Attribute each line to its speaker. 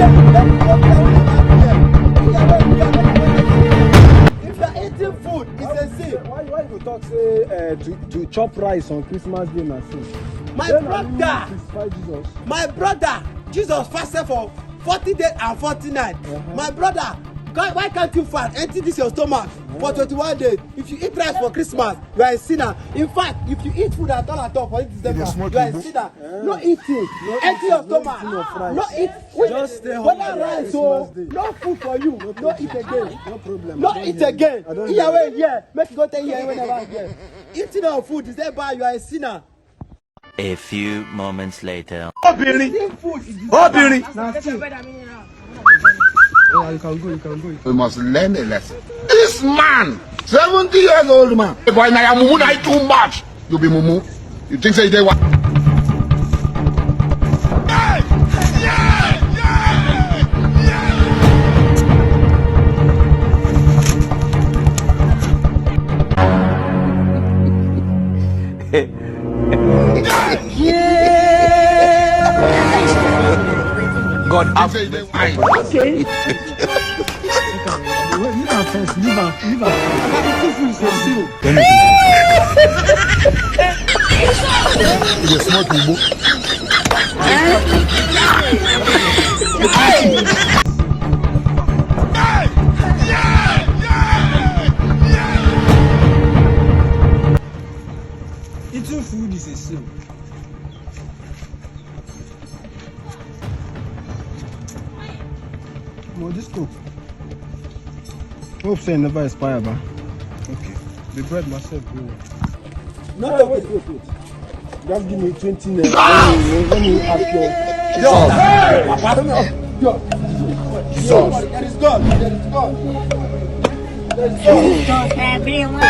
Speaker 1: If you are eating food, it's a sin.
Speaker 2: Why you talk say to chop rice on Christmas Day na sin?
Speaker 1: My brother, Jesus fasted for 40 days and 40 nights. My brother, why can't you fast? Empty this your stomach for 21 days. If you eat rice for Christmas, you are a sinner. In fact, if you eat food at all for December, you are a sinner. No eating. Empty your stomach. No eat.
Speaker 2: Just stay home.
Speaker 1: Whether rice or no food for you. No eat again.
Speaker 2: No problem.
Speaker 1: No eat again. Yeah. Make you go tell you whenever again. Eating of food is that bad? You are a sinner.
Speaker 3: A few moments later.
Speaker 1: Eating food is
Speaker 2: You can go.
Speaker 4: We must learn a lesson. This man, 70 years old man. Boy, now mumu na too much. You be mumu. You think say they what? God, have say they wine.
Speaker 1: okay.
Speaker 2: Leave am first. Leave am.
Speaker 4: You smoke mumu.
Speaker 2: Eating food is a sin. Well, this cook. Hope say never expire, ba. Okay. The bread myself, bro.
Speaker 1: No, wait.
Speaker 2: Just give me 20 naira. Let me ask you.
Speaker 1: There is God.
Speaker 5: Everyone.